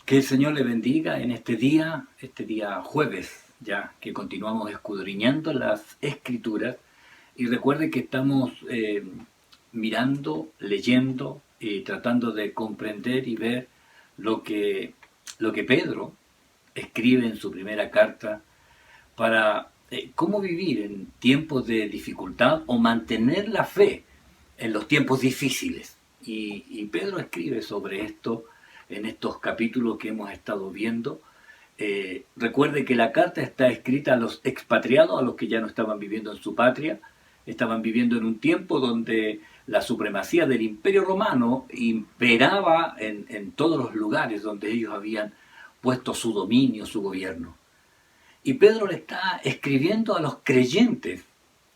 Que el Señor le bendiga en este día jueves, ya que continuamos escudriñando las Escrituras. Y recuerde que estamos mirando, leyendo y tratando de comprender y ver lo que, lo que Pedro escribe en su primera carta para cómo vivir en tiempos de dificultad o mantener la fe en los tiempos difíciles. Y Pedro escribe sobre esto en estos capítulos que hemos estado viendo. Recuerde que la carta está escrita a los expatriados, a los que ya no estaban viviendo en su patria, estaban viviendo en un tiempo donde la supremacía del Imperio Romano imperaba en todos los lugares donde ellos habían puesto su dominio, su gobierno. Y Pedro le está escribiendo a los creyentes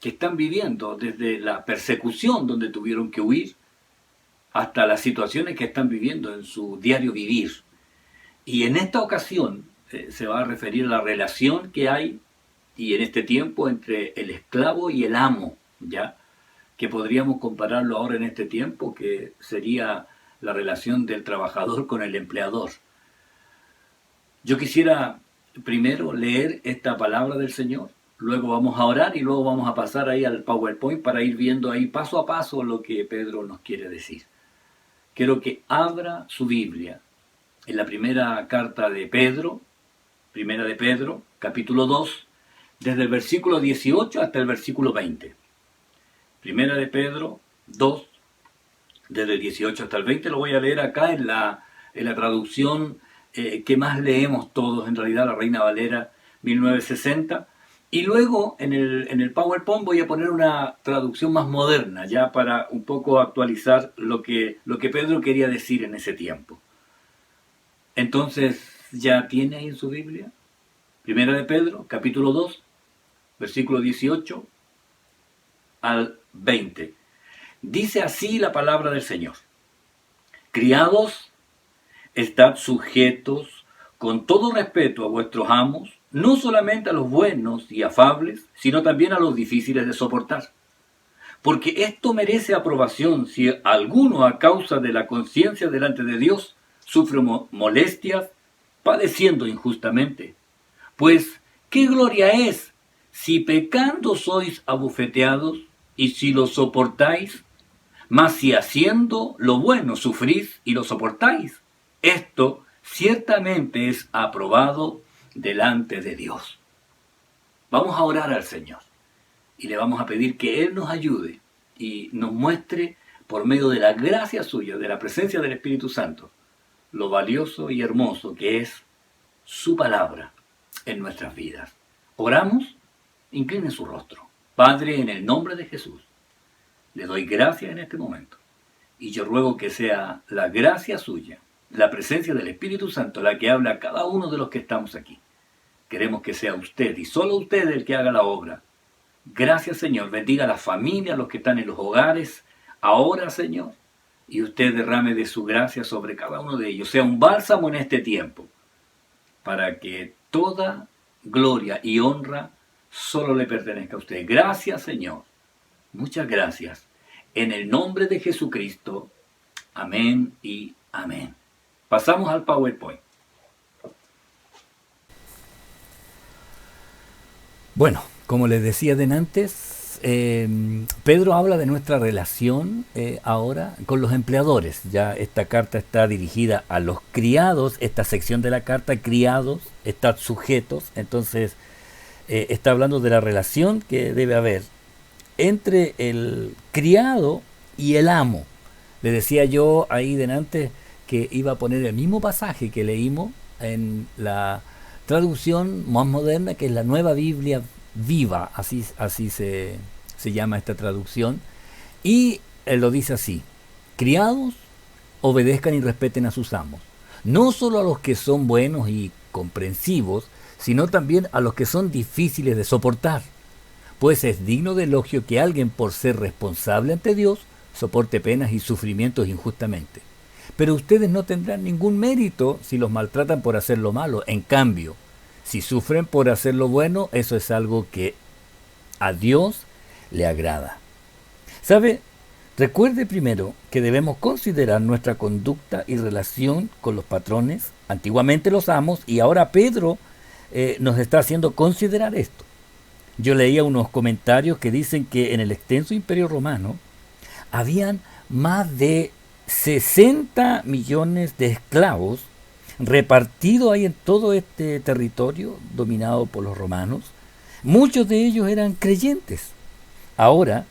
que están viviendo desde la persecución donde tuvieron que huir hasta las situaciones que están viviendo en su diario vivir. Y en esta ocasión se va a referir a la relación que hay y en este tiempo entre el esclavo y el amo, ya que podríamos compararlo ahora en este tiempo, que sería la relación del trabajador con el empleador. Yo quisiera primero leer esta palabra del Señor, luego vamos a orar y luego vamos a pasar ahí al PowerPoint para ir viendo ahí paso a paso lo que Pedro nos quiere decir. Quiero que abra su Biblia en la primera carta de Pedro, primera de Pedro, capítulo 2, desde el versículo 18 hasta el versículo 20. Primera de Pedro 2, desde el 18 hasta el 20, lo voy a leer acá en la traducción que más leemos todos, en realidad la Reina Valera 1960, y luego en el PowerPoint voy a poner una traducción más moderna, ya para un poco actualizar lo que Pedro quería decir en ese tiempo. Entonces, ¿ya tiene ahí en su Biblia? Primera de Pedro, capítulo 2, versículo 18 al 20. Dice así la palabra del Señor. Criados, estad sujetos con todo respeto a vuestros amos, no solamente a los buenos y afables, sino también a los difíciles de soportar. Porque esto merece aprobación si alguno a causa de la conciencia delante de Dios sufre molestias, padeciendo injustamente. Pues, ¿qué gloria es si pecando sois abofeteados y si lo soportáis? Mas si haciendo lo bueno sufrís y lo soportáis, esto ciertamente es aprobado delante de Dios. Vamos a orar al Señor y le vamos a pedir que Él nos ayude y nos muestre por medio de la gracia suya, de la presencia del Espíritu Santo, lo valioso y hermoso que es su palabra en nuestras vidas. Oramos, incline su rostro. Padre, en el nombre de Jesús, le doy gracias en este momento y yo ruego que sea la gracia suya, la presencia del Espíritu Santo, la que habla a cada uno de los que estamos aquí. Queremos que sea usted y solo usted el que haga la obra. Gracias, Señor. Bendiga a las familias, a los que están en los hogares, ahora, Señor. Y usted derrame de su gracia sobre cada uno de ellos. Sea un bálsamo en este tiempo, para que toda gloria y honra solo le pertenezca a usted. Gracias, Señor. Muchas gracias. En el nombre de Jesucristo. Amén y amén. Pasamos al PowerPoint. Bueno, como les decía antes, Pedro habla de nuestra relación ahora con los empleadores. Ya esta carta está dirigida a los criados, esta sección de la carta, criados, están sujetos. Entonces, está hablando de la relación que debe haber entre el criado y el amo. Le decía yo ahí delante que iba a poner el mismo pasaje que leímos en la traducción más moderna, que es la Nueva Biblia Viva, así se llama esta traducción, y él lo dice así: criados, obedezcan y respeten a sus amos, no solo a los que son buenos y comprensivos, sino también a los que son difíciles de soportar, pues es digno de elogio que alguien, por ser responsable ante Dios, soporte penas y sufrimientos injustamente. Pero ustedes no tendrán ningún mérito si los maltratan por hacer lo malo. En cambio, si sufren por hacer lo bueno, eso es algo que a Dios le agrada. ¿Sabe? Recuerde primero que debemos considerar nuestra conducta y relación con los patrones, antiguamente los amos, y ahora Pedro nos está haciendo considerar esto. Yo leía unos comentarios que dicen que en el extenso imperio romano habían más de 60 millones de esclavos repartidos ahí en todo este territorio dominado por los romanos. Muchos de ellos eran creyentes. Ahora,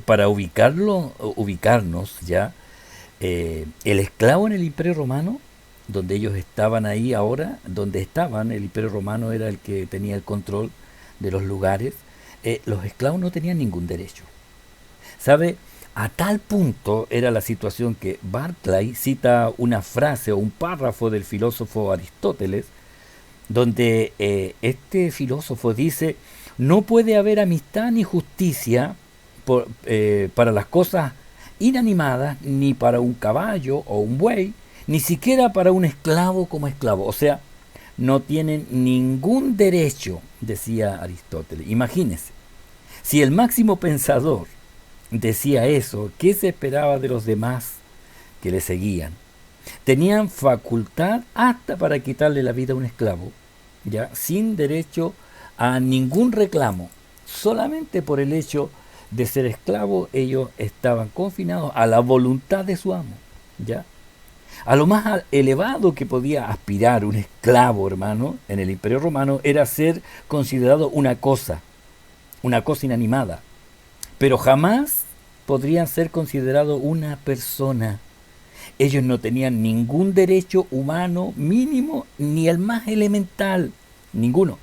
para ubicarnos ya, el esclavo en el Imperio Romano, donde ellos estaban ahí ahora, donde estaban, el Imperio Romano era el que tenía el control de los lugares, los esclavos no tenían ningún derecho. ¿Sabe? A tal punto era la situación que Barclay cita una frase o un párrafo del filósofo Aristóteles, donde este filósofo dice: no puede haber amistad ni justicia para las cosas inanimadas, ni para un caballo o un buey, ni siquiera para un esclavo como esclavo. O sea, no tienen ningún derecho, decía Aristóteles. Imagínense, si el máximo pensador decía eso, ¿qué se esperaba de los demás que le seguían? Tenían facultad hasta para quitarle la vida a un esclavo, ya sin derecho a ningún reclamo. Solamente por el hecho de ser esclavo, ellos estaban confinados a la voluntad de su amo, ya. A lo más elevado que podía aspirar un esclavo, hermano, en el Imperio Romano, era ser considerado una cosa inanimada, pero jamás podrían ser considerados una persona. Ellos no tenían ningún derecho humano mínimo, ni el más elemental, ninguno.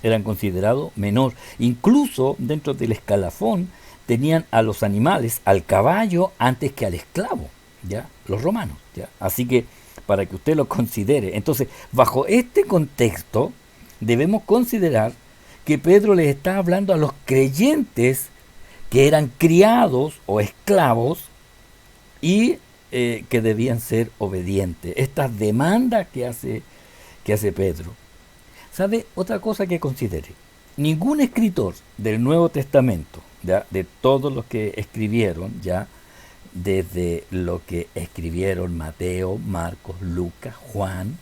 Eran considerados menor. Incluso dentro del escalafón tenían a los animales, al caballo, antes que al esclavo, ¿ya? Los romanos, ¿ya? Así que, para que usted lo considere. Entonces, bajo este contexto, debemos considerar que Pedro les está hablando a los creyentes que eran criados o esclavos y que debían ser obedientes. Estas demandas que hace Pedro. ¿Sabe? Otra cosa que considere. Ningún escritor del Nuevo Testamento, ¿ya? De todos los que escribieron, ya desde lo que escribieron Mateo, Marcos, Lucas, Juan,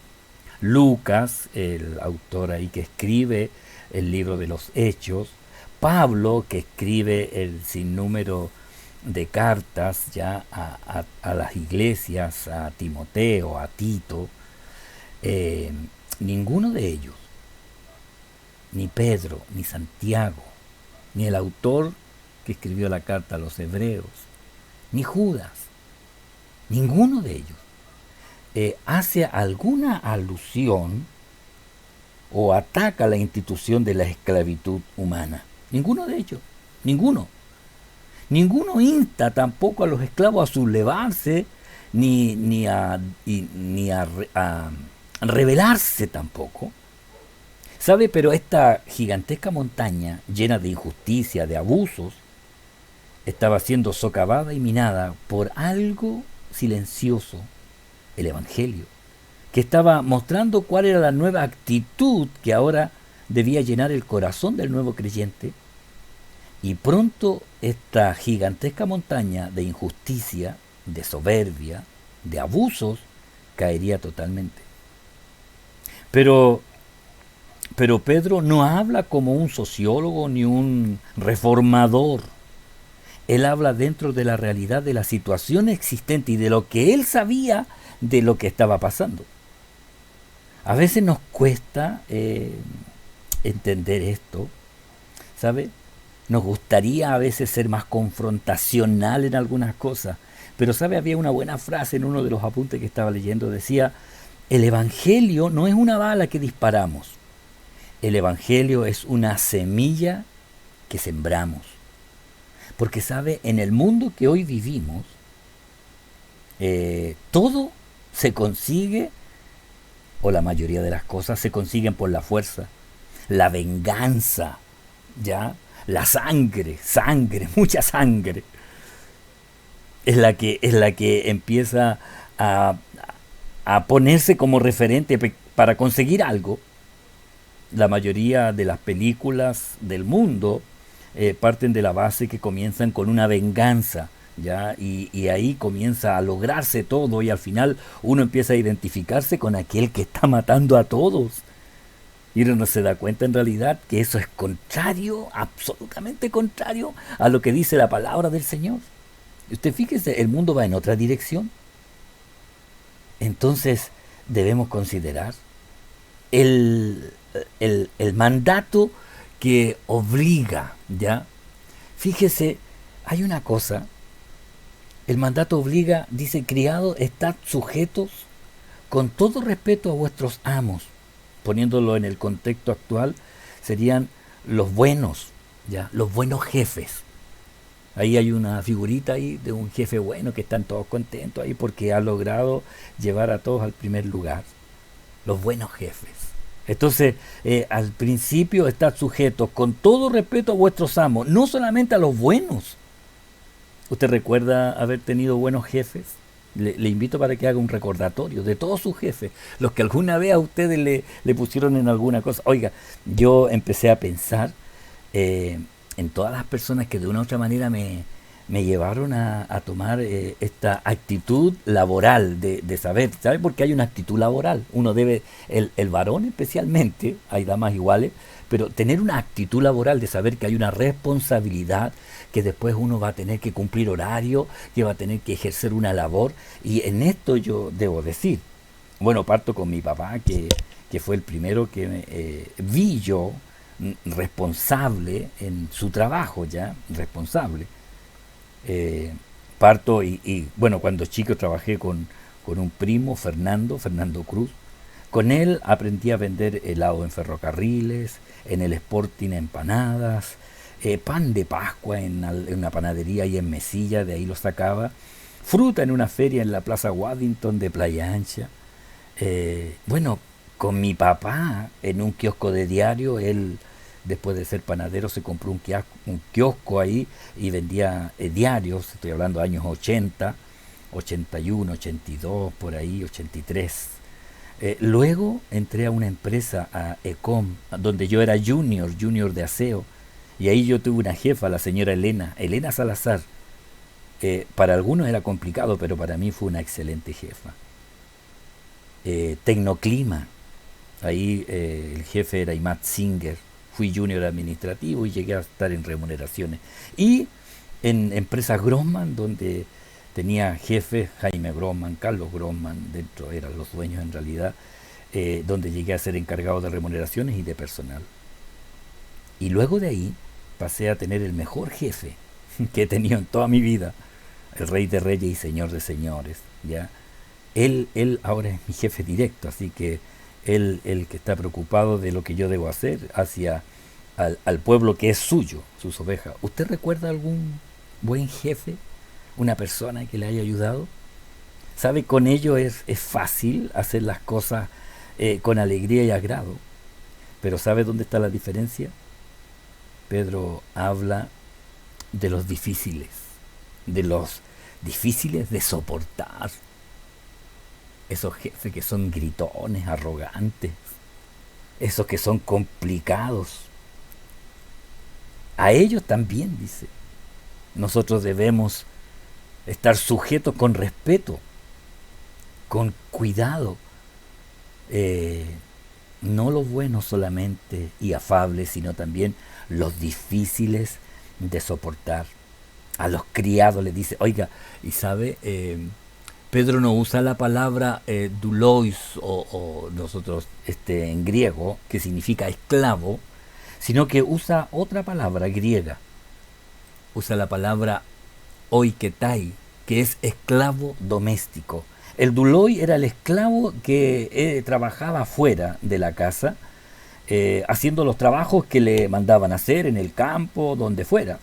Lucas, el autor ahí que escribe el libro de los Hechos, Pablo, que escribe el sinnúmero de cartas ya a las iglesias, a Timoteo, a Tito, ninguno de ellos, ni Pedro, ni Santiago, ni el autor que escribió la carta a los hebreos, ni Judas, ninguno de ellos hace alguna alusión o ataca la institución de la esclavitud humana. Ninguno de ellos, ninguno. Ninguno insta tampoco a los esclavos a sublevarse ni a rebelarse tampoco. ¿Sabe? Pero esta gigantesca montaña llena de injusticia, de abusos, estaba siendo socavada y minada por algo silencioso, el Evangelio, que estaba mostrando cuál era la nueva actitud que ahora debía llenar el corazón del nuevo creyente. Y pronto esta gigantesca montaña de injusticia, de soberbia, de abusos, caería totalmente. Pero Pedro no habla como un sociólogo ni un reformador. Él habla dentro de la realidad de la situación existente y de lo que él sabía de lo que estaba pasando. A veces nos cuesta entender esto, ¿sabe? Nos gustaría a veces ser más confrontacional en algunas cosas, pero ¿sabe? Había una buena frase en uno de los apuntes que estaba leyendo, decía: el Evangelio no es una bala que disparamos, el Evangelio es una semilla que sembramos. Porque ¿sabe? En el mundo que hoy vivimos, todo se consigue, o la mayoría de las cosas se consiguen por la fuerza, la venganza, ¿ya? La sangre, mucha sangre, es la que empieza a ponerse como referente para conseguir algo. La mayoría de las películas del mundo parten de la base que comienzan con una venganza, ¿ya? Y ahí comienza a lograrse todo y al final uno empieza a identificarse con aquel que está matando a todos. Y uno no se da cuenta en realidad que eso es contrario, absolutamente contrario a lo que dice la palabra del Señor. Y usted fíjese, el mundo va en otra dirección. Entonces debemos considerar el, el mandato que obliga, ¿ya? Fíjese, hay una cosa, el mandato obliga, dice, criados, estad sujetos con todo respeto a vuestros amos. Poniéndolo en el contexto actual, serían los buenos, ¿ya? Los buenos jefes. Ahí hay una figurita ahí de un jefe bueno que están todos contentos ahí porque ha logrado llevar a todos al primer lugar. Los buenos jefes. Entonces, al principio están sujetos con todo respeto a vuestros amos, no solamente a los buenos. ¿Usted recuerda haber tenido buenos jefes? Le invito para que haga un recordatorio de todos sus jefes, los que alguna vez a ustedes le pusieron en alguna cosa. Oiga, yo empecé a pensar en todas las personas que de una u otra manera me llevaron a tomar esta actitud laboral de saber, ¿sabe? Porque hay una actitud laboral. Uno debe, el varón especialmente, hay damas iguales, pero tener una actitud laboral de saber que hay una responsabilidad, que después uno va a tener que cumplir horario, que va a tener que ejercer una labor. Y en esto yo debo decir, bueno, parto con mi papá, que fue el primero que vi yo responsable en su trabajo, ya, responsable. Eh, Parto bueno, cuando chico trabajé con un primo, Fernando Cruz. Con él aprendí a vender helado en ferrocarriles, en el Sporting empanadas, pan de Pascua en una panadería y en Mesilla, de ahí lo sacaba, fruta en una feria en la Plaza Waddington de Playa Ancha. Bueno, con mi papá en un kiosco de diario, él después de ser panadero se compró un kiosco ahí y vendía diarios, estoy hablando de años 80, 81, 82, por ahí, 83. Luego entré a una empresa, a Ecom, donde yo era junior de aseo, y ahí yo tuve una jefa, la señora Elena Salazar. Para algunos era complicado, pero para mí fue una excelente jefa. Tecnoclima, ahí el jefe era Imad Singer, fui junior administrativo y llegué a estar en remuneraciones. Y en empresas Grossman, donde tenía jefes Jaime Grossman, Carlos Grossman, dentro eran los dueños en realidad, donde llegué a ser encargado de remuneraciones y de personal. Y luego de ahí pasé a tener el mejor jefe que he tenido en toda mi vida, el Rey de Reyes y Señor de Señores, ¿ya? Él ahora es mi jefe directo, así que él el que está preocupado de lo que yo debo hacer hacia al pueblo que es suyo, sus ovejas. ¿Usted recuerda algún buen jefe? Una persona que le haya ayudado. ¿Sabe? Con ello es fácil hacer las cosas con alegría y agrado. Pero ¿sabe dónde está la diferencia? Pedro habla de los difíciles de soportar. Esos jefes que son gritones, arrogantes, esos que son complicados. A ellos también, dice, nosotros debemos estar sujetos con respeto, con cuidado. Eh, no los buenos solamente y afables, sino también los difíciles de soportar. A los criados les dice, oiga, y sabe, Pedro no usa la palabra doulos o nosotros en griego, que significa esclavo, sino que usa otra palabra griega. Usa la palabra oiketai, que es esclavo doméstico. El douloi era el esclavo que trabajaba fuera de la casa, haciendo los trabajos que le mandaban hacer en el campo, donde fuera.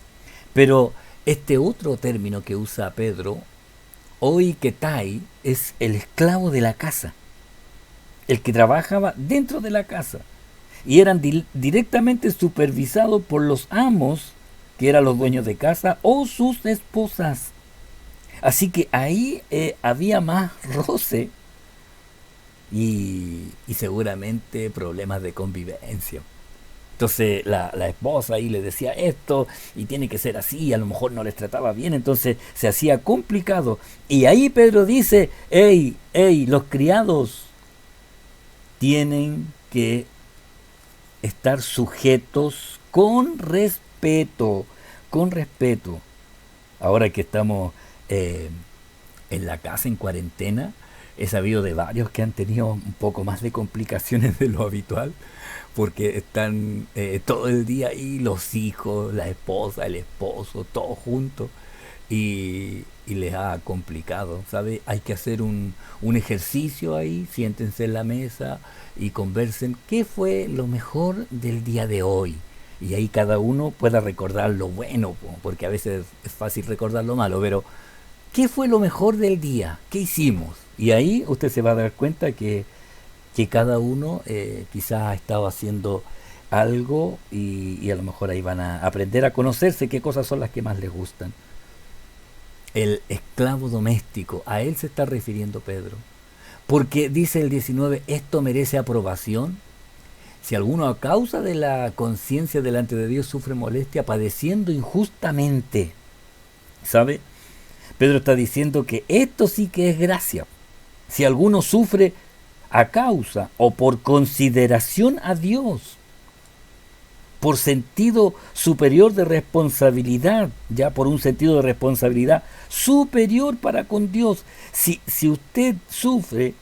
Pero este otro término que usa Pedro, oiketai, es el esclavo de la casa, el que trabajaba dentro de la casa. Y eran directamente supervisados por los amos, que eran los dueños de casa, o sus esposas. Así que ahí había más roce y seguramente problemas de convivencia. Entonces la esposa ahí le decía esto y tiene que ser así, a lo mejor no les trataba bien, entonces se hacía complicado. Y ahí Pedro dice, hey, hey, los criados tienen que estar sujetos con respeto, con respeto. Ahora que estamos eh, en la casa en cuarentena, he sabido de varios que han tenido un poco más de complicaciones de lo habitual, porque están todo el día ahí, los hijos, la esposa, el esposo, todos juntos, y les ha complicado, ¿sabe? Hay que hacer un ejercicio ahí, siéntense en la mesa y conversen qué fue lo mejor del día de hoy. Y ahí cada uno pueda recordar lo bueno, porque a veces es fácil recordar lo malo, pero ¿qué fue lo mejor del día? ¿Qué hicimos? Y ahí usted se va a dar cuenta que cada uno quizás ha estado haciendo algo y a lo mejor ahí van a aprender a conocerse qué cosas son las que más les gustan. El esclavo doméstico, a él se está refiriendo Pedro. Porque dice el 19, esto merece aprobación. Si alguno a causa de la conciencia delante de Dios sufre molestia padeciendo injustamente, ¿sabe? Pedro está diciendo que esto sí que es gracia. Si alguno sufre a causa o por consideración a Dios, por sentido superior de responsabilidad, ya por un sentido de responsabilidad superior para con Dios. Si usted sufre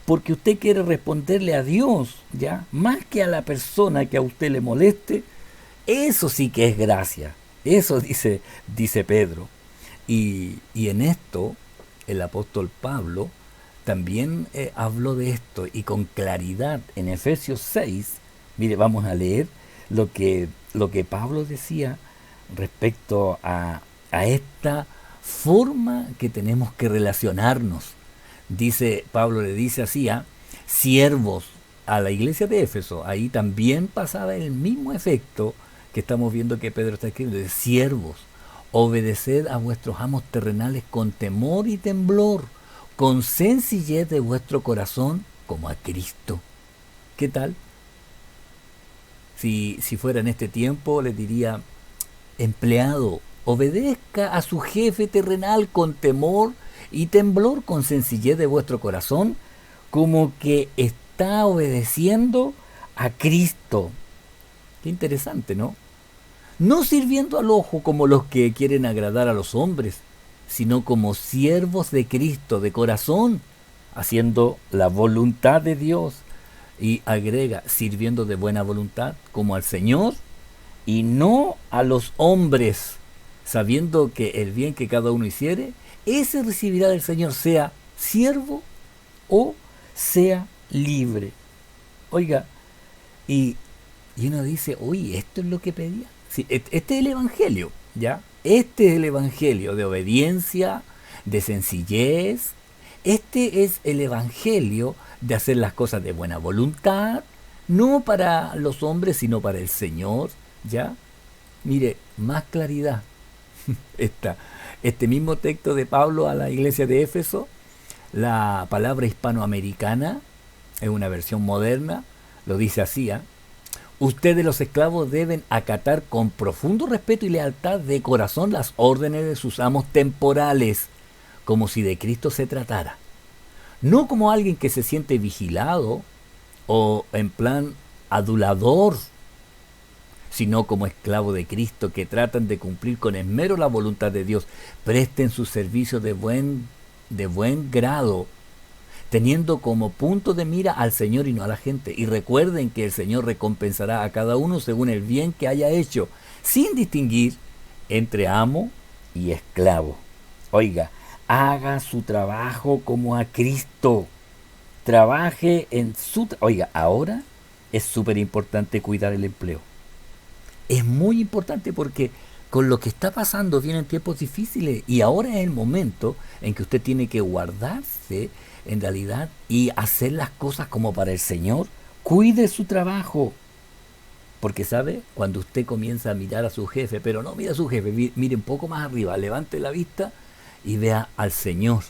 porque usted quiere responderle a Dios, ya, más que a la persona que a usted le moleste, eso sí que es gracia. Eso dice Pedro. Y en esto el apóstol Pablo también habló de esto y con claridad en Efesios 6, mire, vamos a leer lo que Pablo decía respecto a esta forma que tenemos que relacionarnos. Dice, Pablo le dice así, siervos a la iglesia de Éfeso, ahí también pasaba el mismo efecto que estamos viendo que Pedro está escribiendo, de siervos, obedeced a vuestros amos terrenales con temor y temblor, con sencillez de vuestro corazón, como a Cristo. ¿Qué tal? Si fuera en este tiempo, le diría, empleado, obedezca a su jefe terrenal con temor y temblor, con sencillez de vuestro corazón, como que está obedeciendo a Cristo. Qué interesante, ¿no? No sirviendo al ojo como los que quieren agradar a los hombres, sino como siervos de Cristo de corazón, haciendo la voluntad de Dios. Y agrega, sirviendo de buena voluntad como al Señor y no a los hombres, sabiendo que el bien que cada uno hiciere, ese recibirá del Señor, sea siervo o sea libre. Oiga, y, y uno dice, oye, esto es lo que pedía. Sí, este es el Evangelio, ¿ya? Este es el Evangelio de obediencia, de sencillez. Este es el Evangelio de hacer las cosas de buena voluntad, no para los hombres, sino para el Señor, ¿ya? Mire, más claridad. Esta, este mismo texto de Pablo a la iglesia de Éfeso, la palabra hispanoamericana, es una versión moderna, lo dice así, ustedes los esclavos deben acatar con profundo respeto y lealtad de corazón las órdenes de sus amos temporales, como si de Cristo se tratara. No como alguien que se siente vigilado o en plan adulador, sino como esclavo de Cristo que tratan de cumplir con esmero la voluntad de Dios. Presten su servicio de buen grado, teniendo como punto de mira al Señor y no a la gente. Y recuerden que el Señor recompensará a cada uno según el bien que haya hecho, sin distinguir entre amo y esclavo. Oiga, haga su trabajo como a Cristo. Trabaje en su... Oiga, ahora es súper importante cuidar el empleo. Es muy importante porque con lo que está pasando vienen tiempos difíciles y ahora es el momento en que usted tiene que guardarse en realidad y hacer las cosas como para el Señor. Cuide su trabajo. Porque sabe, cuando usted comienza a mirar a su jefe, pero no mira a su jefe, mire un poco más arriba, levante la vista y vea al Señor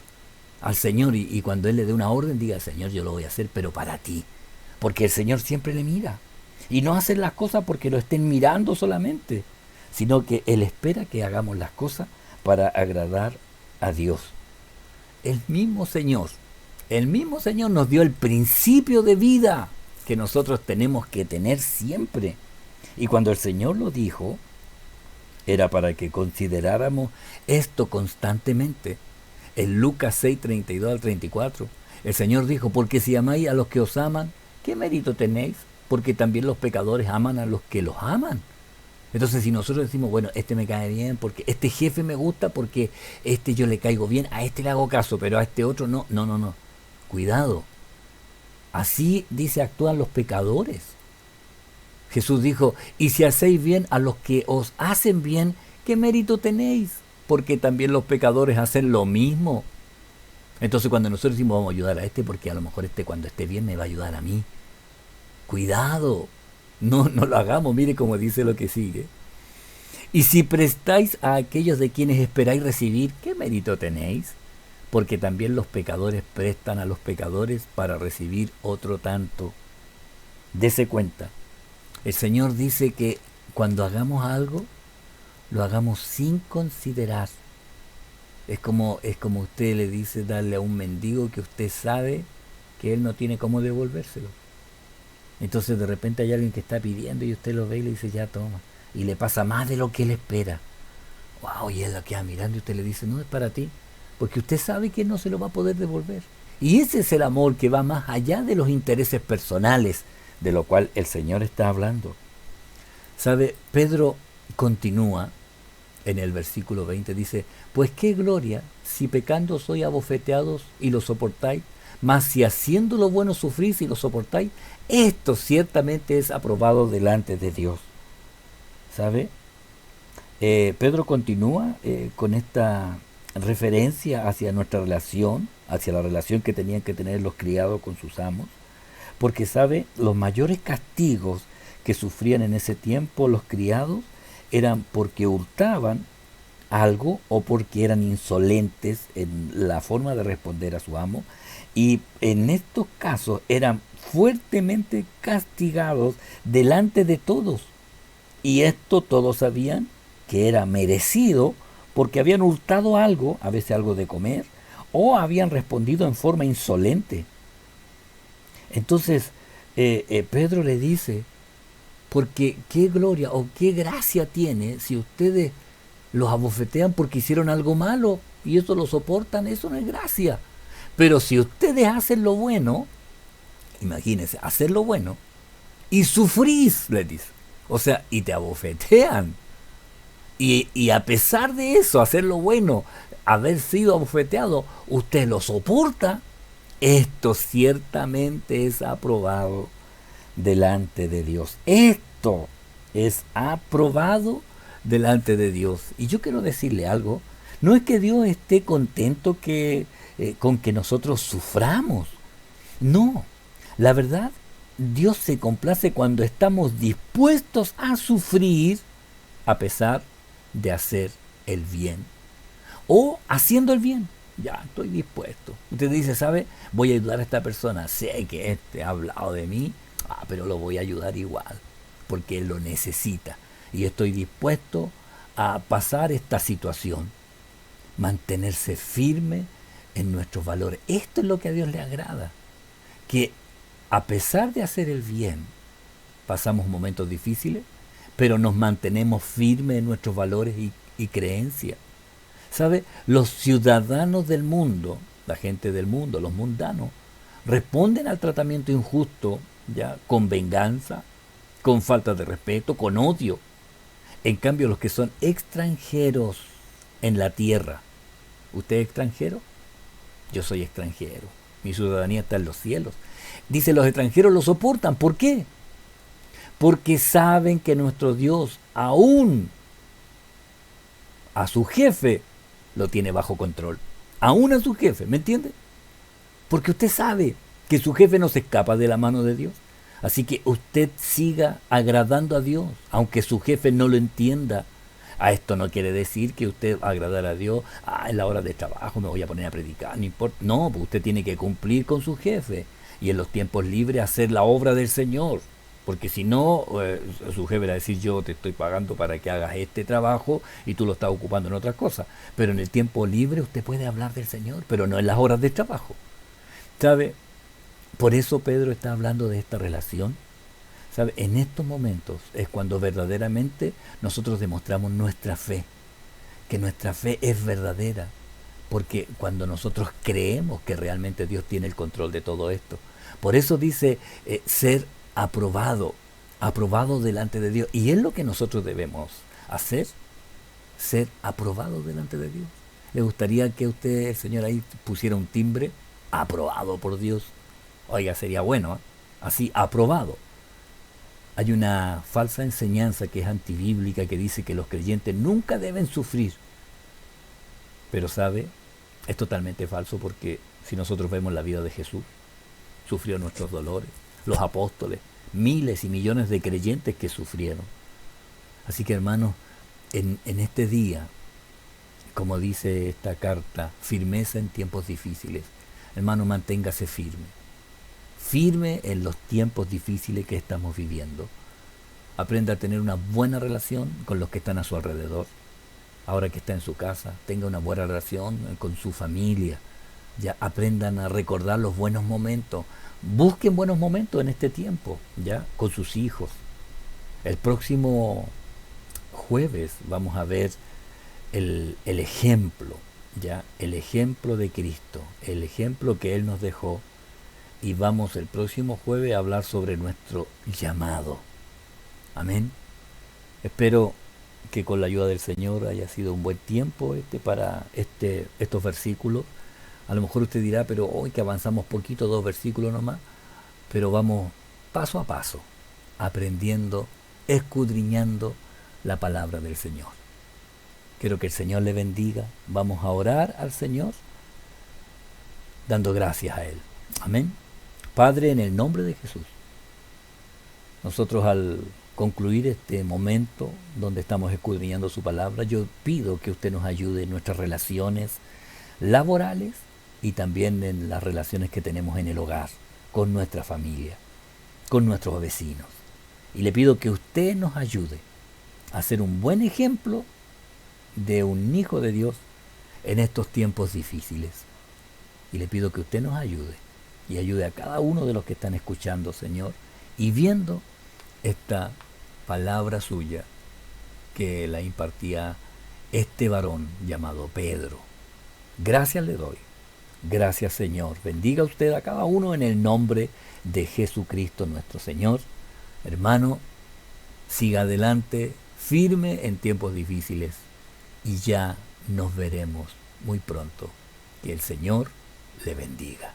y cuando Él le dé una orden, diga, Señor, yo lo voy a hacer, pero para ti. Porque el Señor siempre le mira. Y no hacer las cosas porque lo estén mirando solamente, sino que Él espera que hagamos las cosas para agradar a Dios. El mismo Señor nos dio el principio de vida que nosotros tenemos que tener siempre. Y cuando el Señor lo dijo, era para que consideráramos esto constantemente. En Lucas 6, 32 al 34, el Señor dijo, porque si amáis a los que os aman, ¿qué mérito tenéis? Porque también los pecadores aman a los que los aman. Entonces si nosotros decimos, bueno, este me cae bien, porque este jefe me gusta, porque este yo le caigo bien, a este le hago caso, pero a este otro no, no, no, no. Cuidado. Así dice actúan los pecadores. Jesús dijo, y si hacéis bien a los que os hacen bien, ¿qué mérito tenéis? Porque también los pecadores hacen lo mismo. Entonces cuando nosotros decimos vamos a ayudar a este, porque a lo mejor este cuando esté bien me va a ayudar a mí. Cuidado, no lo hagamos, mire cómo dice lo que sigue. Y si prestáis a aquellos de quienes esperáis recibir, ¿qué mérito tenéis? Porque también los pecadores prestan a los pecadores para recibir otro tanto. Dese cuenta. El Señor dice que cuando hagamos algo, lo hagamos sin considerar. Es como usted le dice darle a un mendigo que usted sabe que él no tiene cómo devolvérselo. Entonces de repente hay alguien que está pidiendo y usted lo ve y le dice ya toma. Y le pasa más de lo que él espera. Wow, y él lo queda mirando y usted le dice no es para ti. Porque usted sabe que no se lo va a poder devolver. Y ese es el amor que va más allá de los intereses personales, de lo cual el Señor está hablando. ¿Sabe? Pedro continúa en el versículo 20, dice, pues qué gloria si pecando sois abofeteados y lo soportáis, mas si haciendo lo bueno sufrís y lo soportáis, esto ciertamente es aprobado delante de Dios. ¿Sabe? Pedro continúa con esta referencia hacia nuestra relación, hacia la relación que tenían que tener los criados con sus amos, porque sabe, los mayores castigos que sufrían en ese tiempo los criados eran porque hurtaban algo o porque eran insolentes en la forma de responder a su amo, y en estos casos eran fuertemente castigados delante de todos, y esto todos sabían que era merecido porque habían hurtado algo, a veces algo de comer, o habían respondido en forma insolente. Entonces Pedro le dice, porque qué gloria o qué gracia tiene si ustedes los abofetean porque hicieron algo malo y eso lo soportan, eso no es gracia. Pero si ustedes hacen lo bueno, imagínense, hacer lo bueno y sufrís, les dice, o sea, y te abofetean. Y a pesar de eso, hacer lo bueno, haber sido abofeteado, usted lo soporta, esto ciertamente es aprobado delante de Dios. Esto es aprobado delante de Dios. Y yo quiero decirle algo, no es que Dios esté contento con que nosotros suframos. No, la verdad, Dios se complace cuando estamos dispuestos a sufrir a pesar de hacer el bien o haciendo el bien. Ya estoy dispuesto. Usted dice, ¿sabe? Voy a ayudar a esta persona. Sé que este ha hablado de mí, pero lo voy a ayudar igual porque él lo necesita y estoy dispuesto a pasar esta situación. Mantenerse firme en nuestros valores. Esto es lo que a Dios le agrada, que a pesar de hacer el bien pasamos momentos difíciles, pero nos mantenemos firmes en nuestros valores y creencias. ¿Sabe? Los ciudadanos del mundo, la gente del mundo, los mundanos, responden al tratamiento injusto, ya, con venganza, con falta de respeto, con odio. En cambio, los que son extranjeros en la tierra, ¿usted es extranjero? Yo soy extranjero. Mi ciudadanía está en los cielos. Dice, los extranjeros lo soportan. ¿Por qué? Porque saben que nuestro Dios, aún a su jefe, lo tiene bajo control. Aún a su jefe, ¿me entiende? Porque usted sabe que su jefe no se escapa de la mano de Dios. Así que usted siga agradando a Dios, aunque su jefe no lo entienda. Esto no quiere decir que usted va a agradar a Dios, en la hora de trabajo me voy a poner a predicar, no importa. No, pues usted tiene que cumplir con su jefe y en los tiempos libres hacer la obra del Señor. Porque si no, su jefe va a decir, yo te estoy pagando para que hagas este trabajo y tú lo estás ocupando en otras cosas. Pero en el tiempo libre usted puede hablar del Señor, pero no en las horas de trabajo. ¿Sabe? Por eso Pedro está hablando de esta relación. ¿Sabe? En estos momentos es cuando verdaderamente nosotros demostramos nuestra fe, que nuestra fe es verdadera, porque cuando nosotros creemos que realmente Dios tiene el control de todo esto. Por eso dice ser aprobado, aprobado delante de Dios. Y es lo que nosotros debemos hacer, ser aprobado delante de Dios. ¿Le gustaría que usted, el Señor, ahí pusiera un timbre? Aprobado por Dios. Oiga, sería bueno, ¿eh? Así, aprobado. Hay una falsa enseñanza que es antibíblica que dice que los creyentes nunca deben sufrir. Pero sabe, es totalmente falso porque si nosotros vemos la vida de Jesús, sufrió nuestros dolores, los apóstoles, miles y millones de creyentes que sufrieron. Así que hermanos, en este día, como dice esta carta, firmeza en tiempos difíciles. Hermano, manténgase firme. Firme en los tiempos difíciles que estamos viviendo. Aprenda a tener una buena relación con los que están a su alrededor. Ahora que está en su casa, tenga una buena relación con su familia. Ya aprendan a recordar los buenos momentos. Busquen buenos momentos en este tiempo, ya, con sus hijos. El próximo jueves vamos a ver el ejemplo, ya, el ejemplo de Cristo, el ejemplo que Él nos dejó. Y vamos el próximo jueves a hablar sobre nuestro llamado. Amén. Espero que con la ayuda del Señor haya sido un buen tiempo para estos versículos. A lo mejor usted dirá, pero hoy que avanzamos poquito, 2 versículos nomás, pero vamos paso a paso, aprendiendo, escudriñando la palabra del Señor. Quiero que el Señor le bendiga. Vamos a orar al Señor, dando gracias a Él. Amén. Padre, en el nombre de Jesús, nosotros al concluir este momento donde estamos escudriñando su palabra, yo pido que usted nos ayude en nuestras relaciones laborales y también en las relaciones que tenemos en el hogar, con nuestra familia, con nuestros vecinos. Y le pido que usted nos ayude a ser un buen ejemplo de un hijo de Dios en estos tiempos difíciles. Y le pido que usted nos ayude y ayude a cada uno de los que están escuchando, Señor, y viendo esta palabra suya que la impartía este varón llamado Pedro. Gracias le doy. Gracias, Señor. Bendiga usted a cada uno en el nombre de Jesucristo nuestro Señor. Hermano, siga adelante, firme en tiempos difíciles y ya nos veremos muy pronto. Que el Señor le bendiga.